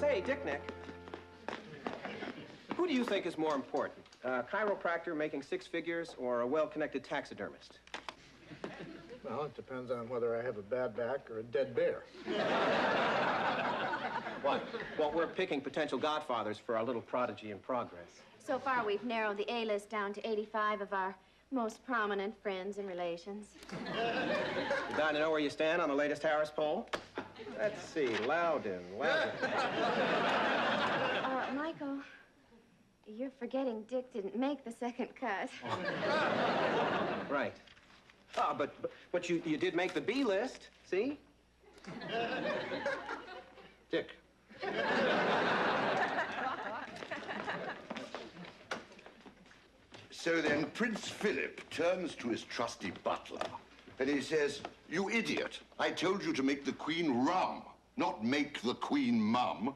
Say, Dick Nick, who do you think is more important? A chiropractor making six figures or a well-connected taxidermist? Well, it depends on whether I have a bad back or a dead bear. What? Well, we're picking potential godfathers for our little prodigy in progress. So far, we've narrowed the A-list down to 85 of our most prominent friends and relations. You dying to know where you stand on the latest Harris poll? Let's see, Loudon. Michael, you're forgetting Dick didn't make the second cut. Right. Ah, but you did make the B list, see? Dick. So then Prince Philip turns to his trusty butler and he says, "You idiot, I told you to make the Queen rum, not make the Queen mum."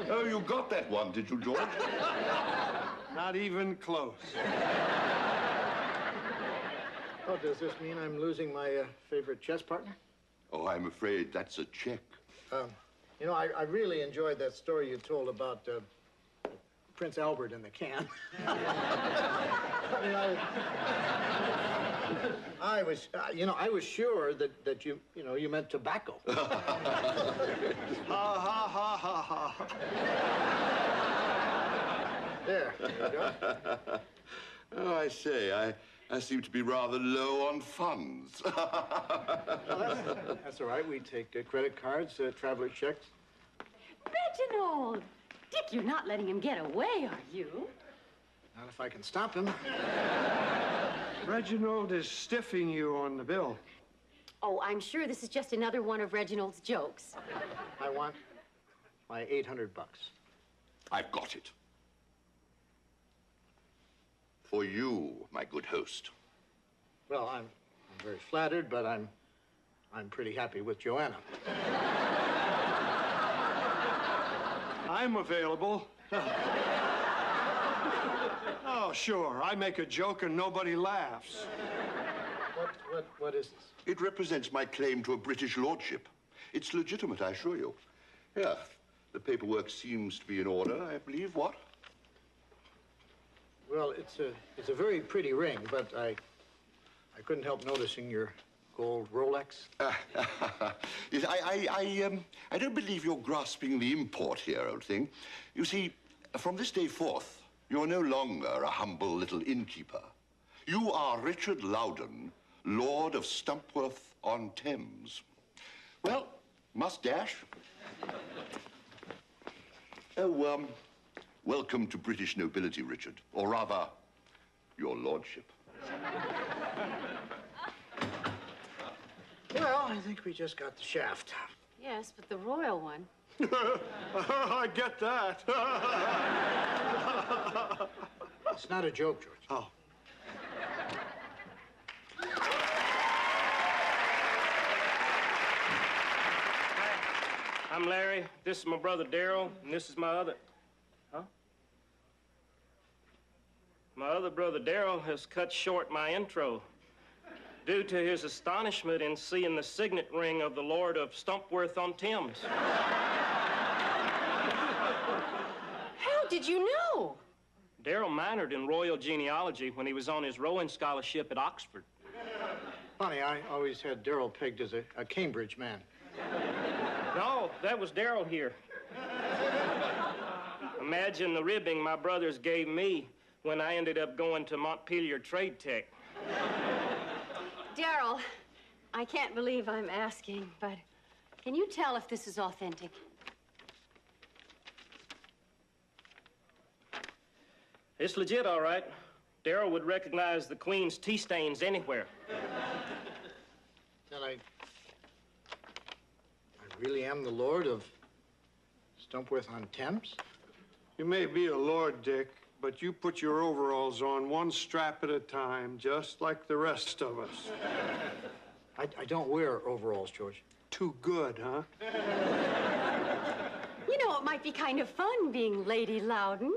Oh, you got that one, did you, George? Not even close. Oh, does this mean I'm losing my favorite chess partner? Oh, I'm afraid that's a check. You know, I really enjoyed that story you told about Prince Albert in the can. I mean, I was, I was sure that you meant tobacco. Ha, ha, ha, ha, ha. There you go. Oh, I say, I seem to be rather low on funds. Well, that's all right. We take credit cards, traveler checks. Reginald! Dick, you're not letting him get away, are you? Not if I can stop him. Reginald is stiffing you on the bill. Oh, I'm sure this is just another one of Reginald's jokes. I want my $800. I've got it. For you, my good host. Well, I'm very flattered, but I'm pretty happy with Joanna. I'm available. Oh, sure. I make a joke and nobody laughs. What is this? It represents my claim to a British lordship. It's legitimate, I assure you. Yeah, the paperwork seems to be in order, I believe. What? Well, it's a very pretty ring, but I couldn't help noticing your gold Rolex. Yes, I don't believe you're grasping the import here, old thing. You see, from this day forth, you're no longer a humble little innkeeper. You are Richard Loudon, Lord of Stumpworth-on-Thames. Well, must dash. Oh, welcome to British nobility, Richard. Or rather, your lordship. Well, I think we just got the shaft. Yes, but the royal one. I get that. It's not a joke, George. Oh. I'm Larry. This is my brother Darryl, and this is my other... Huh? My other brother Darryl has cut short my intro due to his astonishment in seeing the signet ring of the Lord of Stumpworth-on-Thames. How did you know? Darryl minored in royal genealogy when he was on his rowing scholarship at Oxford. Funny, I always had Darryl pegged as a Cambridge man. No, that was Darryl here. Imagine the ribbing my brothers gave me when I ended up going to Montpelier Trade Tech. Darryl, I can't believe I'm asking, but can you tell if this is authentic? It's legit, all right. Darryl would recognize the Queen's tea stains anywhere. Then I really am the Lord of Stumpworth-on-Thames? You may be a lord, Dick, but you put your overalls on one strap at a time, just like the rest of us. I don't wear overalls, George. Too good, huh? You know, it might be kind of fun being Lady Loudon.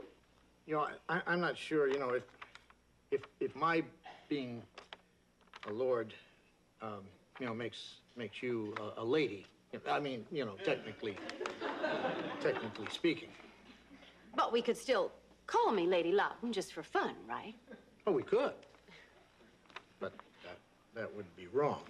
You know, I'm not sure, you know, if my being a lord, you know, makes you a lady. I mean, you know, technically speaking. But we could still call me Lady Loudon just for fun, right? Oh, we could. But that would be wrong.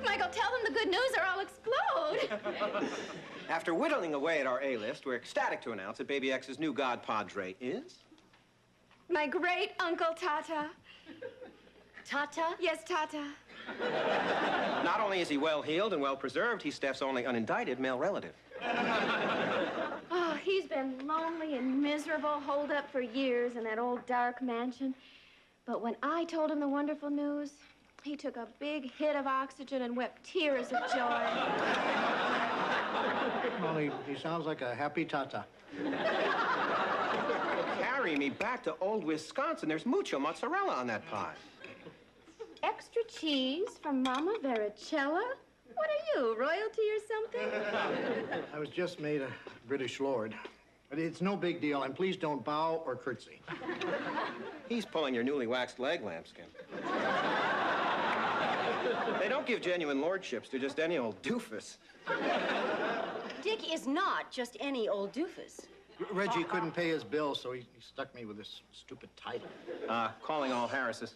Michael, tell them the good news or I'll explode. After whittling away at our A-list, we're ecstatic to announce that Baby X's new god padre is... My great Uncle Tata. Tata? Yes, Tata. Not only is he well-heeled and well-preserved, he's Steph's only unindicted male relative. Oh, he's been lonely and miserable, holed up for years in that old dark mansion. But when I told him the wonderful news, he took a big hit of oxygen and wept tears of joy. Well, he sounds like a happy Tata. Carry me back to old Wisconsin. There's mucho mozzarella on that pie. Extra cheese from Mama Vericella? What are you, royalty or something? I was just made a British lord. But it's no big deal, and please don't bow or curtsy. He's pulling your newly waxed leg, lambskin. They don't give genuine lordships to just any old doofus. Dick is not just any old doofus. Reggie couldn't pay his bill, so he stuck me with this stupid title. Calling all Harrises.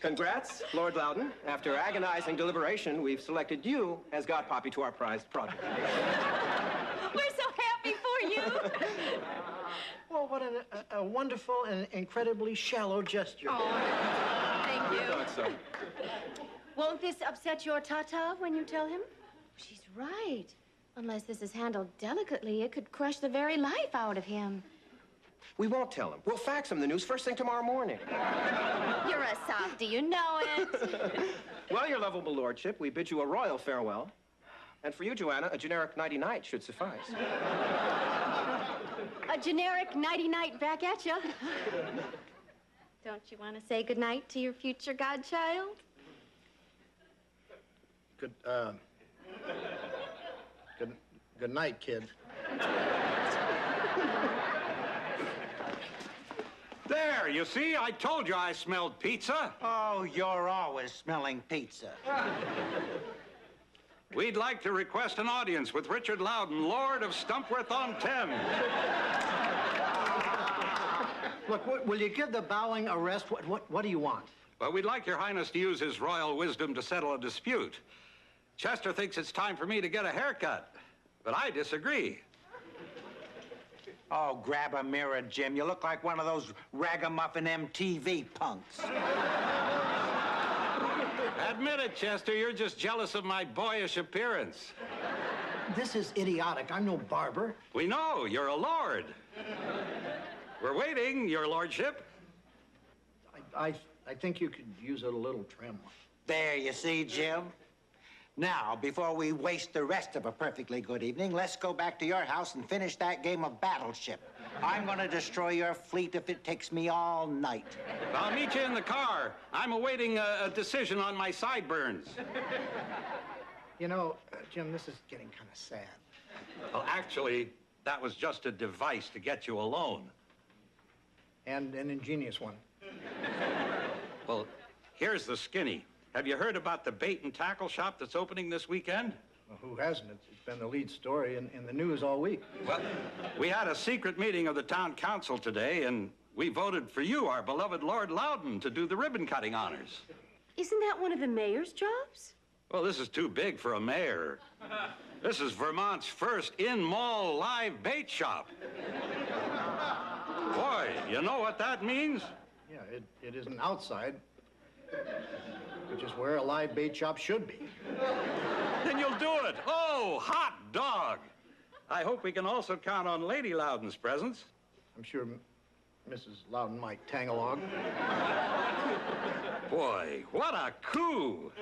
Congrats, Lord Loudon. After agonizing deliberation, we've selected you as godpappy to our prized project. We're so happy for you. Well, what a wonderful and incredibly shallow gesture. Oh, thank you. I thought so. Won't this upset your Tata when you tell him? She's right. Unless this is handled delicately, it could crush the very life out of him. We won't tell him. We'll fax him the news first thing tomorrow morning. You're a softy, you know it. Well, your lovable lordship, we bid you a royal farewell. And for you, Joanna, a generic nighty-night should suffice. A generic nighty-night back at you. Don't you want to say goodnight to your future godchild? Good night, kid. There, you see? I told you I smelled pizza. Oh, you're always smelling pizza. We'd like to request an audience with Richard Loudon, Lord of Stumpworth-on-Thames. Look, will you give the bowing a rest? What do you want? Well, we'd like your highness to use his royal wisdom to settle a dispute. Chester thinks it's time for me to get a haircut, but I disagree. Oh, grab a mirror, Jim. You look like one of those ragamuffin MTV punks. Admit it, Chester, you're just jealous of my boyish appearance. This is idiotic. I'm no barber. We know, you're a lord. We're waiting, your lordship. I think you could use it a little trim. There, you see, Jim? Now, before we waste the rest of a perfectly good evening, let's go back to your house and finish that game of battleship. I'm going to destroy your fleet if it takes me all night. I'll meet you in the car. I'm awaiting a decision on my sideburns. You know, Jim, this is getting kind of sad. Well, actually, that was just a device to get you alone. And an ingenious one. Well, here's the skinny. Have you heard about the bait and tackle shop that's opening this weekend? Well, who hasn't? It's been the lead story in the news all week. Well, we had a secret meeting of the town council today, and we voted for you, our beloved Lord Loudon, to do the ribbon-cutting honors. Isn't that one of the mayor's jobs? Well, this is too big for a mayor. This is Vermont's first in-mall live bait shop. Boy, you know what that means? Yeah, it isn't outside, which is where a live bait shop should be. Then you'll do it. Oh, hot dog. I hope we can also count on Lady Loudon's presence. I'm sure Mrs. Loudon might tang along. Boy, what a coup!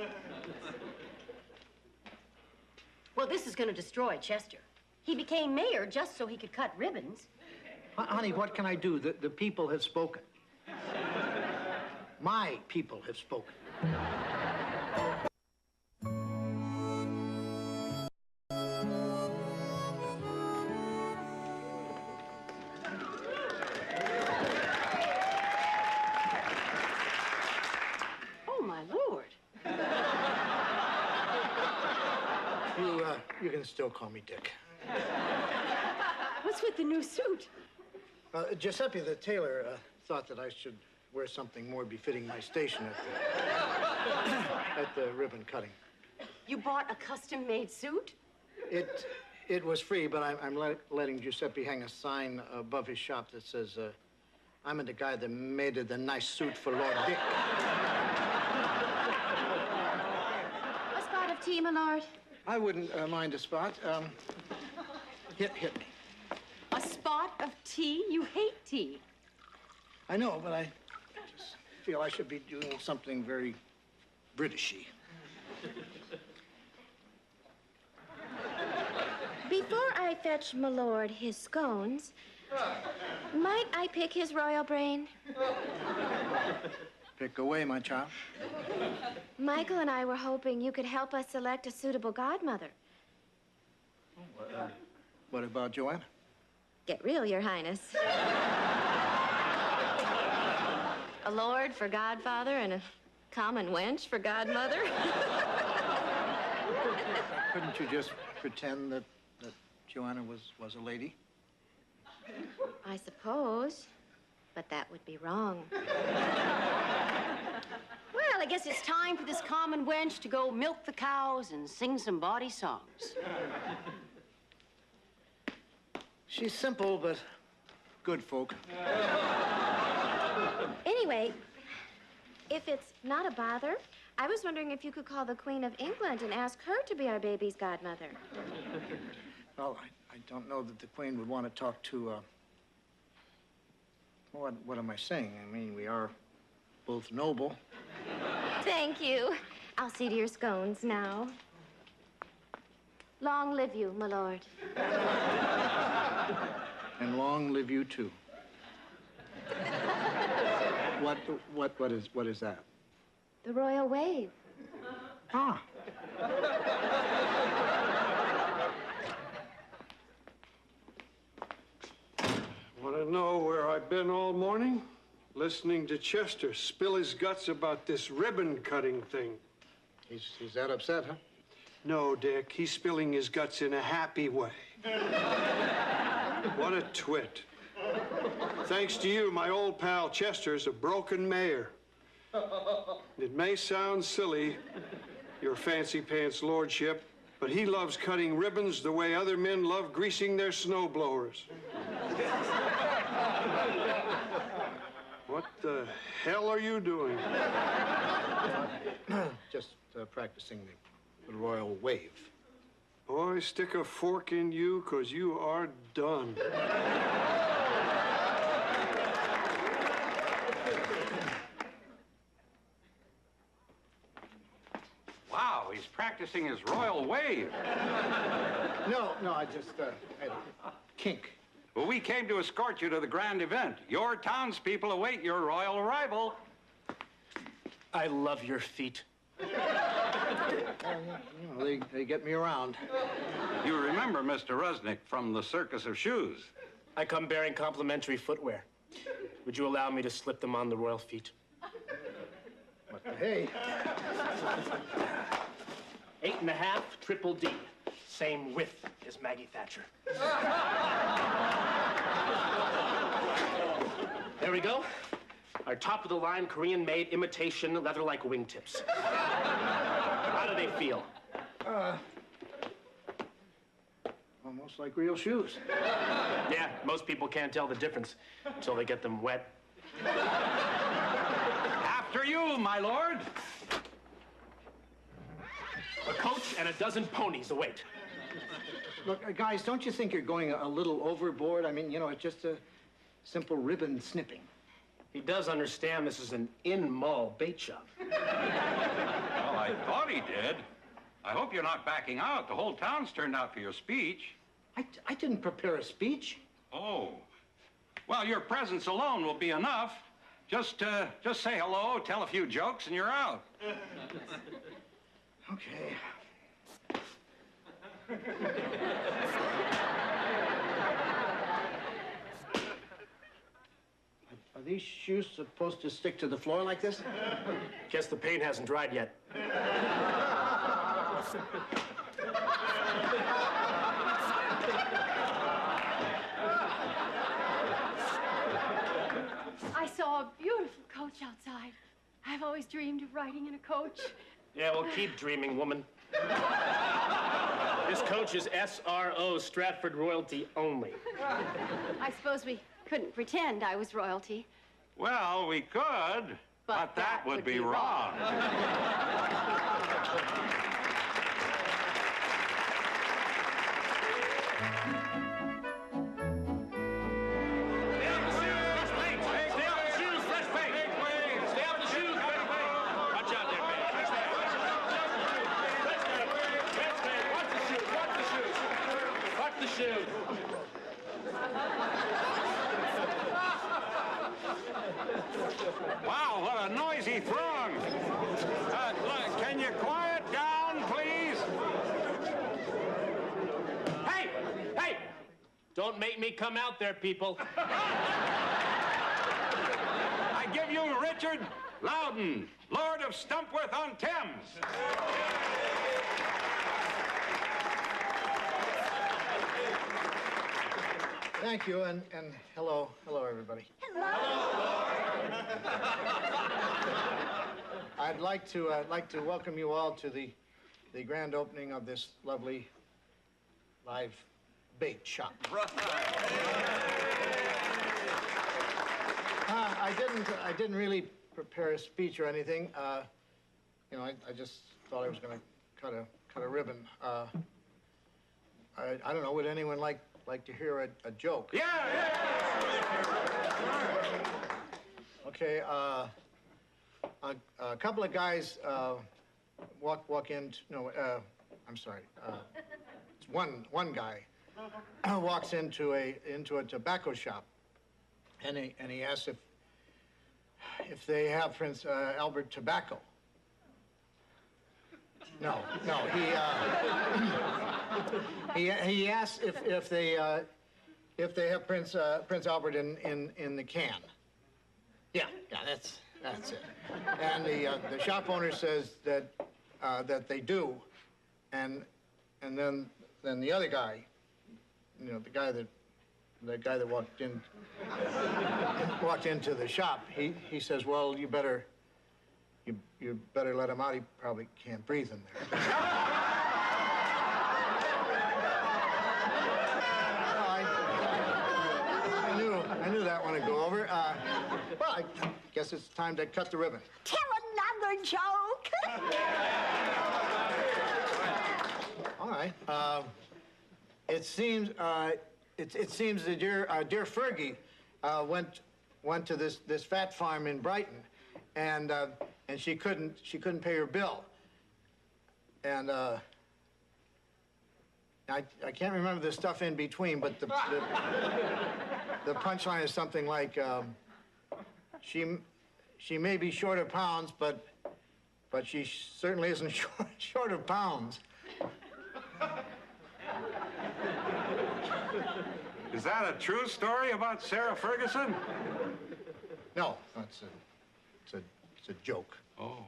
Well, this is going to destroy Chester. He became mayor just so he could cut ribbons. Honey, what can I do? The people have spoken. My people have spoken. Oh, my Lord. You can still call me Dick. What's with the new suit? Giuseppe, the tailor, thought that I should wear something more befitting my station at the ribbon cutting. You bought a custom-made suit? It was free, but I'm letting Giuseppe hang a sign above his shop that says, I'm the guy that made the nice suit for Lord Dick. A spot of tea, my lord. I wouldn't mind a spot. Hit me. A spot of tea? You hate tea. I know, but I just feel I should be doing something very Britishy. Before I fetch my lord his scones, might I pick his royal brain? Pick away, my child. Michael and I were hoping you could help us select a suitable godmother. What about Joanna? Get real, Your Highness. A lord for godfather and a common wench for godmother? Couldn't you just pretend that Joanna was a lady? I suppose, but that would be wrong. Well, I guess it's time for this common wench to go milk the cows and sing some bawdy songs. She's simple, but good folk. Anyway, if it's not a bother, I was wondering if you could call the Queen of England and ask her to be our baby's godmother. Well, I don't know that the Queen would want to talk to, what am I saying? I mean, we are both noble. Thank you. I'll see to your scones now. Long live you, my lord. And long live you, too. What is that? The royal wave. Ah. Want to know where I've been all morning? Listening to Chester spill his guts about this ribbon cutting thing. He's that upset, huh? No, Dick, he's spilling his guts in a happy way. What a twit. Thanks to you, my old pal Chester's a broken mayor. It may sound silly, your fancy pants lordship, but he loves cutting ribbons the way other men love greasing their snowblowers. What the hell are you doing? Just practicing the royal wave. Boy, stick a fork in you, 'cause you are done. Wow, he's practicing his royal wave. No, I just had a kink. Well, we came to escort you to the grand event. Your townspeople await your royal arrival. I love your feet. They get me around. You remember Mr. Rusnick from the Circus of Shoes. I come bearing complimentary footwear. Would you allow me to slip them on the royal feet? But hey, 8.5 triple D. Same width as Maggie Thatcher. There we go. Our top-of-the-line Korean-made imitation leather-like wingtips. How do they feel? almost like real shoes. Yeah, most people can't tell the difference until they get them wet. After you, my lord. A coach and a dozen ponies await. Look, guys, don't you think you're going a little overboard? I mean, you know, it's just simple ribbon snipping. He does understand this is an in-mall bait shop. Well, I thought he did. I hope you're not backing out. The whole town's turned out for your speech. I didn't prepare a speech. Oh. Well, your presence alone will be enough. Just say hello, tell a few jokes, and you're out. Okay. Are these shoes supposed to stick to the floor like this? Guess the paint hasn't dried yet. I saw a beautiful coach outside. I've always dreamed of riding in a coach. Yeah, well, keep dreaming, woman. This coach is SRO, Stratford royalty only. I suppose we couldn't pretend I was royalty. Well, we could, but that would be wrong. Wow, what a noisy throng. Look, can you quiet down, please? Hey! Hey! Don't make me come out there, people. I give you Richard Loudon, Lord of Stumpworth-on-Thames. Thank you, and hello, everybody. Hello. I'd like to welcome you all to the grand opening of this lovely live bait shop. I didn't really prepare a speech or anything. You know, I just thought I was going to cut a ribbon. I don't know. Would anyone like to hear a joke? Yeah. Okay. A couple of guys walk in. No, I'm sorry. It's one guy walks into a tobacco shop, and he asks if they have Prince Albert tobacco. No. He asks if they have Prince Albert in the can. Yeah, that's it. And the shop owner says that they do, and then the other guy, you know, the guy that walked into the shop, he says, well, you better let him out. He probably can't breathe in there. I knew that one would go over. Well, I guess it's time to cut the ribbon. Tell another joke. All right. It seems that dear Fergie went to this fat farm in Brighton, and she couldn't pay her bill, and I can't remember the stuff in between, but the punchline is something like, she may be short of pounds, but she certainly isn't short of pounds. Is that a true story about Sarah Ferguson? No, it's a joke. Oh.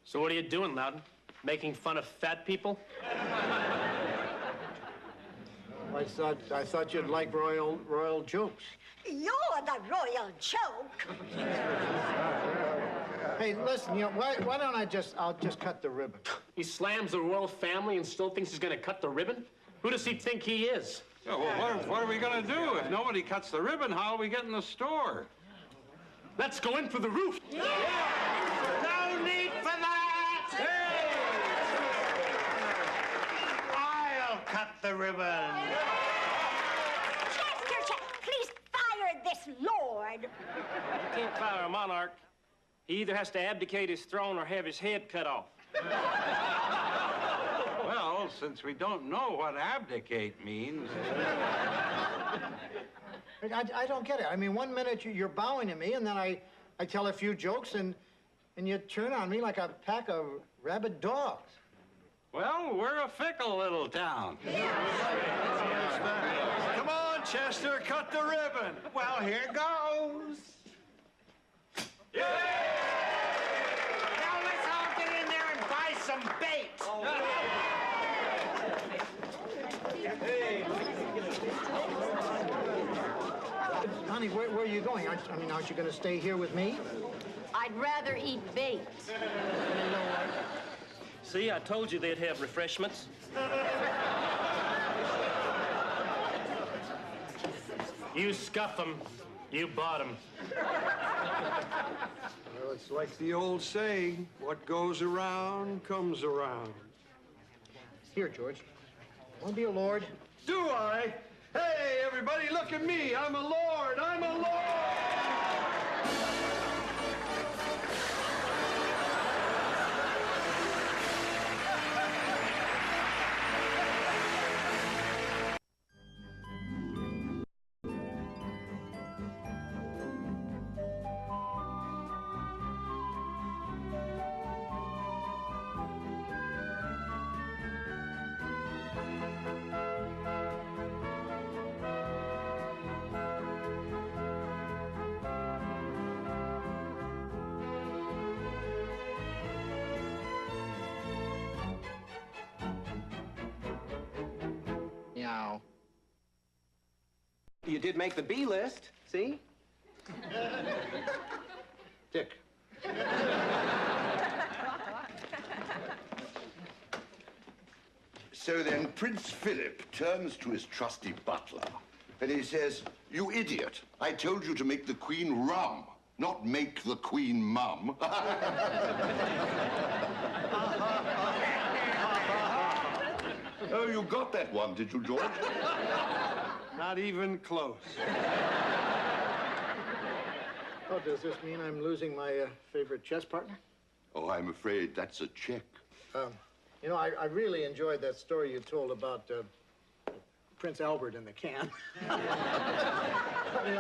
So what are you doing, Loudon? Making fun of fat people? I thought you'd like royal jokes. You're the royal joke. Hey, listen, you know, why don't I'll just cut the ribbon. He slams the royal family and still thinks he's gonna cut the ribbon? Who does he think he is? Yeah, well, what are we gonna do? If nobody cuts the ribbon, how are we getting the store? Let's go in for the roof. No need for that! Hey! I'll cut the ribbon. Chester, please fire this lord. Lord. You can't fire a monarch. He either has to abdicate his throne or have his head cut off. Well, since we don't know what abdicate means... I don't get it. I mean, 1 minute you're bowing to me, and then I tell a few jokes, and you turn on me like a pack of rabid dogs. Well, we're a fickle little town. Come on, Chester, cut the ribbon. Well, here goes. Yay! Now let's all get in there and buy some bait. Honey, where are you going? I mean, aren't you going to stay here with me? I'd rather eat bait. See, I told you they'd have refreshments. You scuff them. You bought them. Well, it's like the old saying, what goes around comes around. Here, George. Want to be a lord? Do I? Hey, everybody, look at me. I'm a lord. I'm a lord. Meow. You did make the B list, see? Dick. So then Prince Philip turns to his trusty butler and he says, "You idiot, I told you to make the Queen rum, not make the Queen mum." Oh, you got that one, did you, George? Not even close. Oh, does this mean I'm losing my favorite chess partner? Oh, I'm afraid that's a check. You know, I really enjoyed that story you told about Prince Albert in the can. I mean,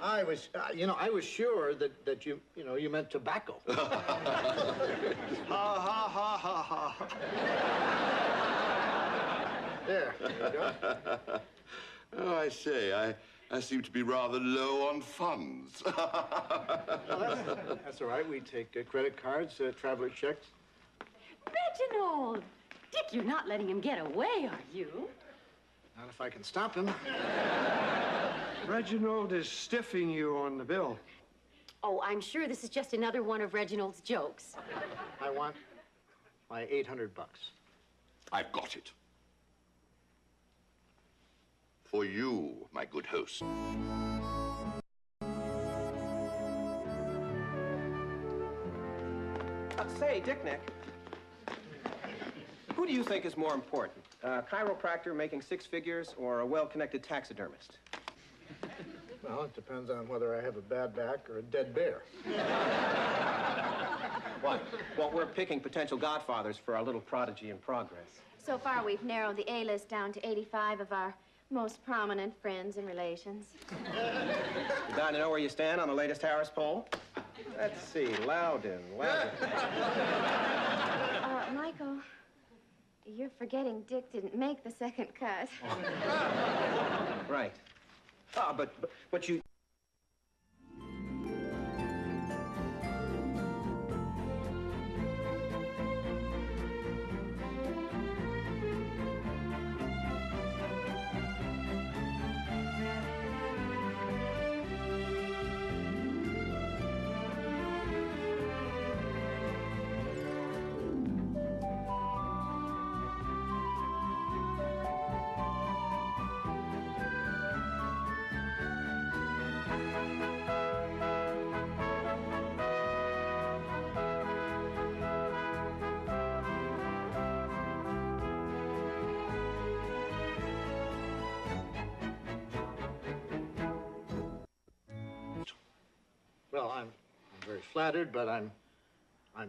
I was, I was sure that you meant tobacco. Ha, ha, ha, ha, ha. There you go. Oh, I say, I seem to be rather low on funds. Well, that's all right. We take credit cards, traveler checks. Reginald! Dick, you're not letting him get away, are you? Not if I can stop him. Reginald is stiffing you on the bill. Oh, I'm sure this is just another one of Reginald's jokes. I want my $800. I've got it. For you, my good host. Say, Dick Nick, who do you think is more important? A chiropractor making 6 figures or a well-connected taxidermist? Well, it depends on whether I have a bad back or a dead bear. What? Well, we're picking potential godfathers for our little prodigy in progress. So far, we've narrowed the A-list down to 85 of our most prominent friends and relations. You dying to know where you stand on the latest Harris poll? Let's see, Loudon. Michael, you're forgetting Dick didn't make the second cut. Right. Ah, but you... Well, I'm very flattered, but I'm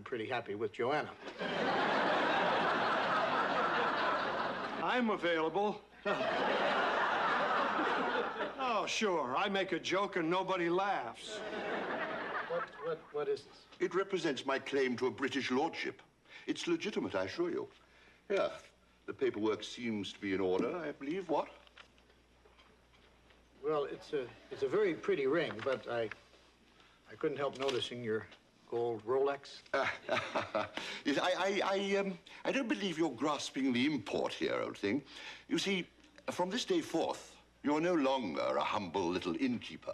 pretty happy with Joanna. I'm available. Oh, sure. I make a joke and nobody laughs. What is this? It represents my claim to a British lordship. It's legitimate, I assure you. Here, the paperwork seems to be in order, I believe. What? Well, it's a very pretty ring, but I couldn't help noticing your gold Rolex. Yes, I don't believe you're grasping the import here, old thing. You see, from this day forth, you're no longer a humble little innkeeper.